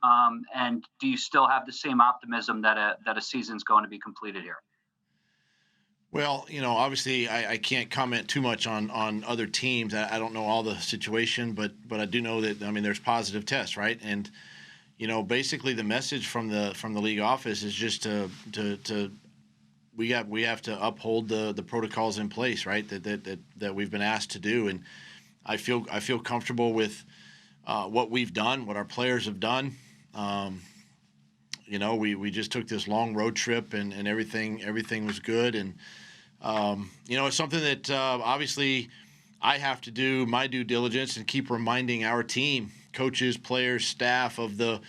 And do you still have the same optimism that a season's going to be completed here? Well, obviously I can't comment too much on other teams. I don't know all the situation, but I do know that, there's positive tests, right? And, basically the message from the league office is just we have to uphold the protocols in place, right? That we've been asked to do. And I feel comfortable with what we've done, what our players have done. We just took this long road trip and everything was good. And, it's something that obviously I have to do my due diligence and keep reminding our team, coaches, players, staff of the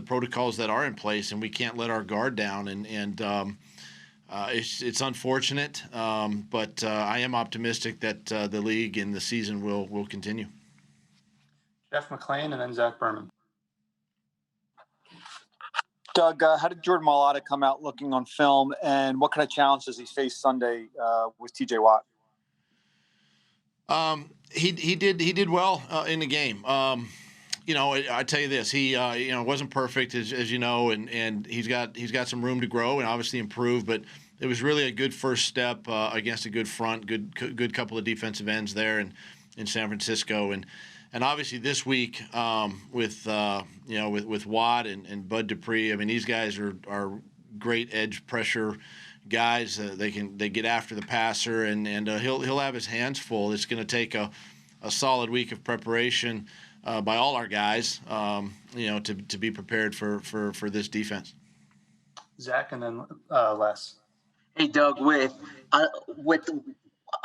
protocols that are in place, and we can't let our guard down. And it's unfortunate, but I am optimistic that the league and the season will continue. Jeff McClain and then Zach Berman. Doug, how did Jordan Mailata come out looking on film, and what kind of challenge does he face Sunday with TJ Watt? He did well in the game. I tell you this, he wasn't perfect as you know, and he's got some room to grow and obviously improve, but it was really a good first step against a good front, good couple of defensive ends there in San Francisco. And obviously this week with Watt and Bud Dupree, these guys are great edge pressure guys. They get after the passer, and he'll have his hands full. It's going to take a solid week of preparation by all our guys, to be prepared for this defense. Zach and then Les. Hey Doug, with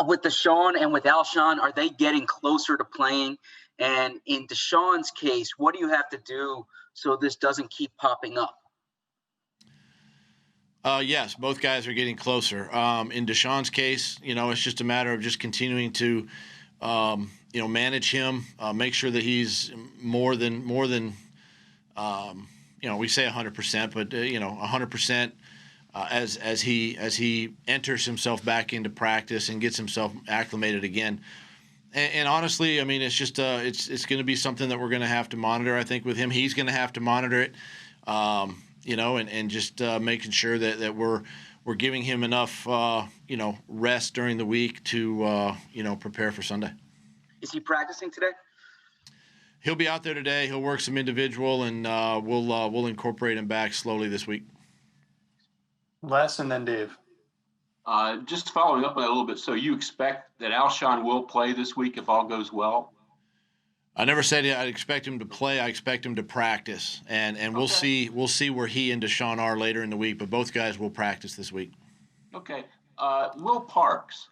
Deshaun and with Alshon, are they getting closer to playing? And in Deshaun's case, what do you have to do so this doesn't keep popping up? Yes, both guys are getting closer. In Deshaun's case, it's just a matter of just continuing to, manage him, make sure that he's more than, we say 100%, but 100% as he enters himself back into practice and gets himself acclimated again. And honestly, it's just it's going to be something that we're going to have to monitor. I think with him, he's going to have to monitor it, and just making sure that we're giving him enough, rest during the week to, prepare for Sunday. Is he practicing today? He'll be out there today. He'll work some individual, and we'll incorporate him back slowly this week. Les and then Dave. Just following up on that a little bit. So you expect that Alshon will play this week if all goes well? I never said I'd expect him to play. I expect him to practice, and we'll see where he and Deshaun are later in the week. But both guys will practice this week. Okay. Will Parks,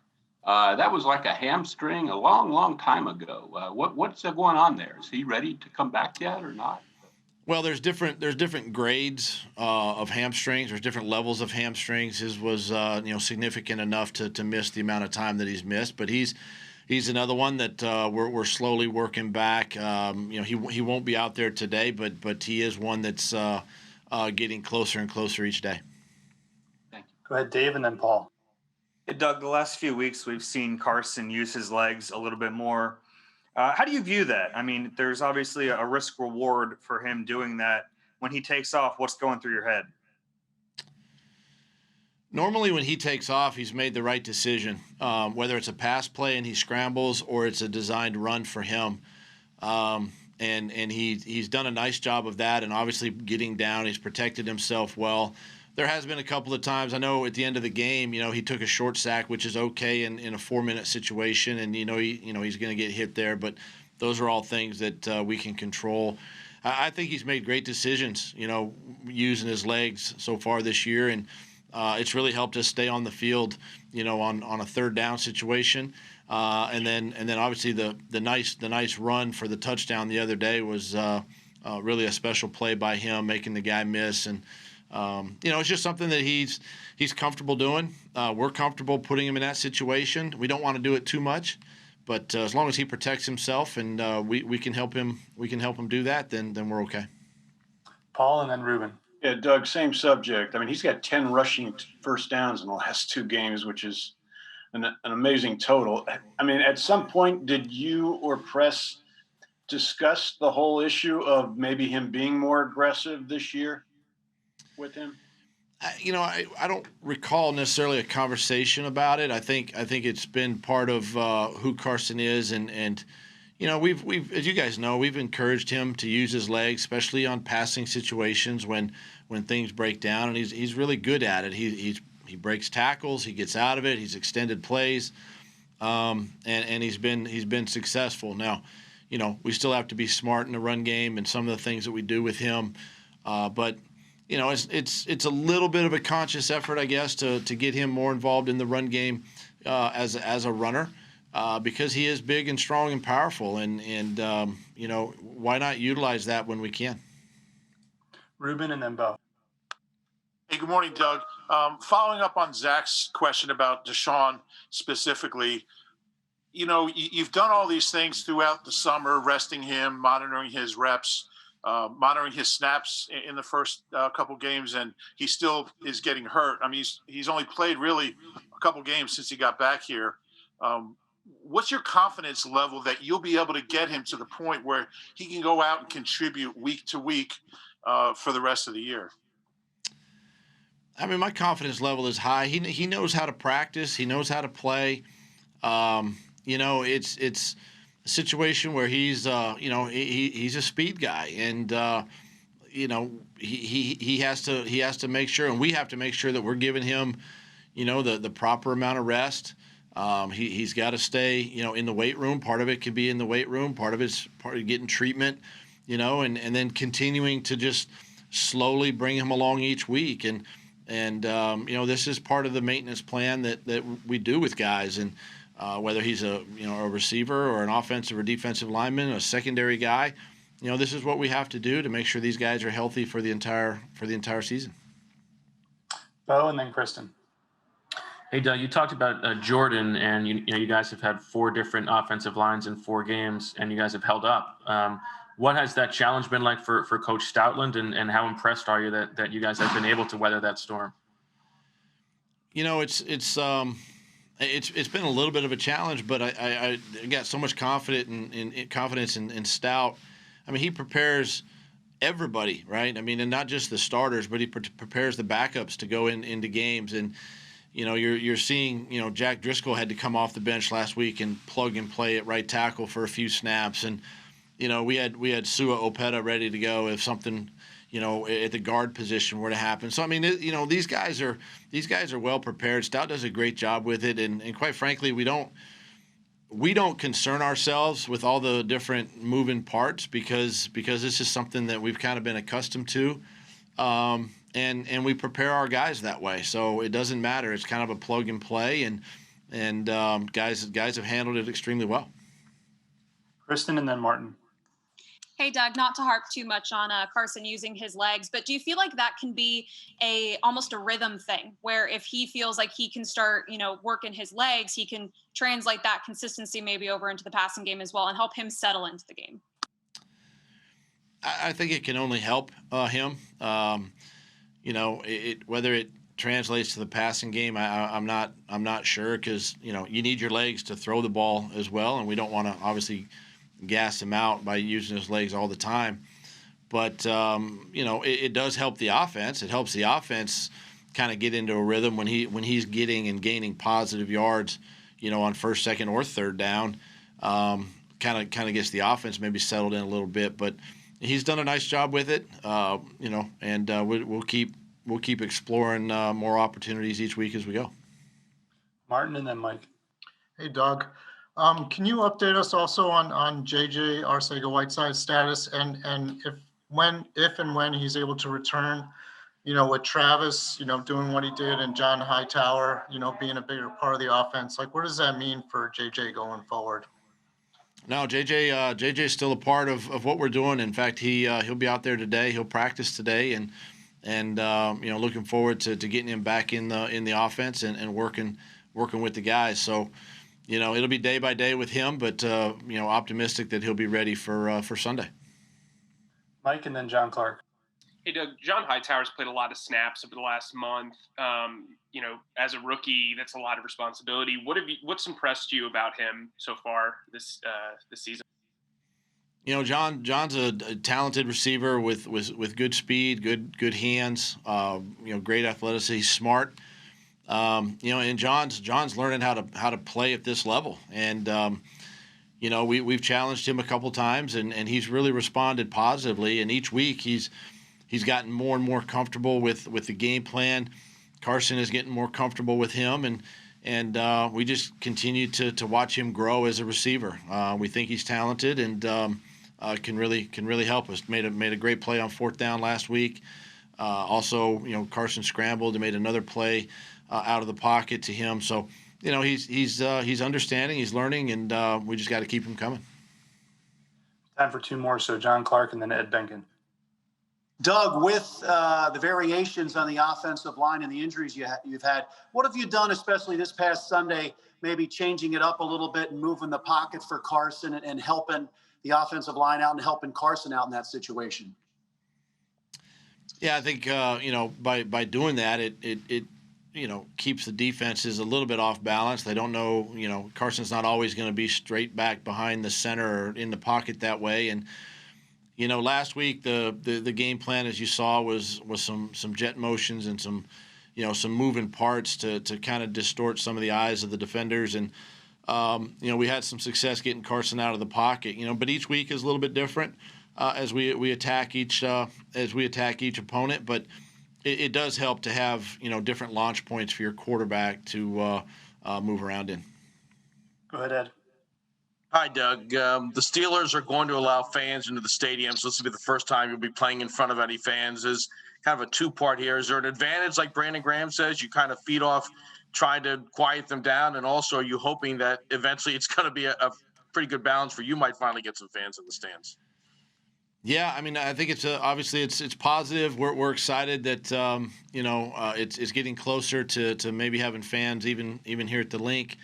that was like a hamstring a long time ago. What's going on there? Is he ready to come back yet or not? Well, there's different grades of hamstrings. There's different levels of hamstrings. His was significant enough to miss the amount of time that he's missed, but he's another one that we're slowly working back. He won't be out there today, but he is one that's getting closer and closer each day. Thank you. Go ahead, Dave, and then Paul. Hey, Doug, the last few weeks we've seen Carson use his legs a little bit more. How do you view that? There's obviously a risk reward for him doing that. When he takes off, what's going through your head? Normally when he takes off, he's made the right decision, whether it's a pass play and he scrambles or it's a designed run for him. And he's done a nice job of that, and obviously getting down, he's protected himself well. There has been a couple of times, I know at the end of the game, he took a short sack, which is okay in a 4-minute situation, and he's going to get hit there, but those are all things that we can control. I think he's made great decisions, using his legs so far this year, and it's really helped us stay on the field, on a third down situation. And then obviously the nice run for the touchdown the other day was really a special play by him, making the guy miss. And it's just something that he's comfortable doing. We're comfortable putting him in that situation. We don't want to do it too much, but as long as he protects himself and we can help him do that, then we're okay. Paul and then Ruben. Yeah, Doug, same subject. He's got 10 rushing first downs in the last 2 games, which is an amazing total. At some point, did you or press discussed the whole issue of maybe him being more aggressive this year with him? I don't recall necessarily a conversation about it. I think it's been part of who Carson is, and we've as you guys know, we've encouraged him to use his legs, especially on passing situations when things break down, and he's really good at it. He breaks tackles, he gets out of it, he's extended plays, and he's been successful. Now, we still have to be smart in the run game and some of the things that we do with him, but. It's a little bit of a conscious effort, I guess, to get him more involved in the run game as a runner, because he is big and strong and powerful, and why not utilize that when we can? Ruben and then Bo. Hey, good morning, Doug. Following up on Zach's question about Deshaun specifically, you've done all these things throughout the summer, resting him, monitoring his reps, monitoring his snaps in the first couple games, and he still is getting hurt. I mean, he's only played really a couple games since he got back here. What's your confidence level that you'll be able to get him to the point where he can go out and contribute week to week for the rest of the year? I mean, my confidence level is high. He knows how to practice. He knows how to play. It's a situation where he's he's a speed guy, and he has to make sure, and we have to make sure that we're giving him the proper amount of rest. He's got to stay in the weight room. Part of it could be in the weight room. Part of it's getting treatment, and then continuing to just slowly bring him along each week, and this is part of the maintenance plan that we do with guys, and whether he's a receiver or an offensive or defensive lineman, a secondary guy, this is what we have to do to make sure these guys are healthy for the entire season. Bo and then Kristen. Hey, Doug, you talked about Jordan, and you guys have had 4 different offensive lines in 4 games, and you guys have held up. What has that challenge been like for Coach Stoutland, and how impressed are you that you guys have been able to weather that storm? It's been a little bit of a challenge, but I got so much confidence in Stout. I mean, he prepares everybody, right? I mean, and not just the starters, but he prepares the backups to go into games. And you're seeing Jack Driscoll had to come off the bench last week and plug and play at right tackle for a few snaps, and we had Sua Opeta ready to go if something at the guard position were to happen. So I mean, these guys are well prepared. Stout does a great job with it, and quite frankly, we don't concern ourselves with all the different moving parts because this is something that we've kind of been accustomed to, and we prepare our guys that way. So it doesn't matter. It's kind of a plug and play, and guys have handled it extremely well. Kristen and then Martin. Hey, Doug, not to harp too much on Carson using his legs, but do you feel like that can be almost a rhythm thing where if he feels like he can start, working his legs, he can translate that consistency maybe over into the passing game as well and help him settle into the game? I think it can only help him. Whether it translates to the passing game, I'm not sure, because you need your legs to throw the ball as well, and we don't want to obviously gas him out by using his legs all the time. But it does help the offense. It helps the offense kind of get into a rhythm when he's getting and gaining positive yards, on first, second, or third down. Kind of gets the offense maybe settled in a little bit. But he's done a nice job with it, and we'll keep exploring more opportunities each week as we go. Martin and then Mike. Hey, Doug. Can you update us also on JJ Arcega-Whiteside's status, and if and when he's able to return, with Travis, doing what he did, and John Hightower, being a bigger part of the offense? Like, what does that mean for JJ going forward? No, JJ is still a part of what we're doing. In fact, he'll be out there today. He'll practice today, and looking forward to getting him back in the offense and working with the guys. So, it'll be day by day with him, but optimistic that he'll be ready for Sunday. Mike and then John Clark. Hey, Doug, John Hightower's played a lot of snaps over the last month. As a rookie, that's a lot of responsibility. What's impressed you about him so far this season? John's a talented receiver with good speed, good hands, great athleticism. He's smart. And John's learning how to play at this level. And we've challenged him a couple times, and he's really responded positively. And each week he's gotten more and more comfortable with the game plan. Carson is getting more comfortable with him, and we just continue to watch him grow as a receiver. We think he's talented and can really help us. Made a great play on 4th down last week. Also, Carson scrambled and made another play out of the pocket to him. So, he's understanding, he's learning, and we just got to keep him coming. Time for 2 more. So John Clark and then Ed Benkin. Doug, with the variations on the offensive line and the injuries you've had, what have you done, especially this past Sunday, maybe changing it up a little bit and moving the pocket for Carson and helping the offensive line out and helping Carson out in that situation? Yeah, I think by doing that, it keeps the defenses a little bit off balance. They don't know, Carson's not always going to be straight back behind the center or in the pocket that way. And last week the game plan, as you saw, was some jet motions and some moving parts to kind of distort some of the eyes of the defenders. And we had some success getting Carson out of the pocket. But each week is a little bit different as we attack each opponent. But it does help to have different launch points for your quarterback to move around in. Go ahead, Ed. Hi, Doug. The Steelers are going to allow fans into the stadium, so this will be the first time you'll be playing in front of any fans. Is kind of a 2-part here. Is there an advantage, like Brandon Graham says, you kind of feed off trying to quiet them down, and also are you hoping that eventually it's going to be a pretty good balance for you might finally get some fans in the stands? Yeah, I mean, I think it's obviously it's positive. We're excited that it's getting closer to maybe having fans even here at the Link.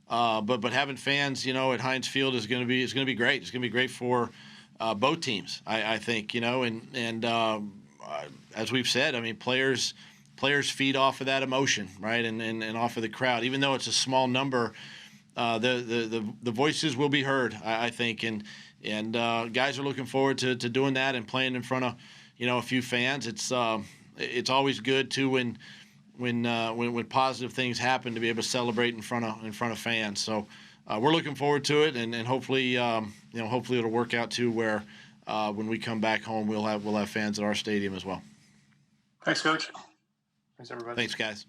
But having fans, at Heinz Field is going to be great. It's going to be great for both teams, I think. And as we've said, I mean, players feed off of that emotion, right, and off of the crowd. Even though it's a small number, the voices will be heard, I think, and guys are looking forward to doing that and playing in front of a few fans. It's always good too when positive things happen to be able to celebrate in front of fans. So we're looking forward to it, and hopefully hopefully it'll work out too where when we come back home we'll have fans at our stadium as well. Thanks, Coach. Thanks, everybody. Thanks, guys.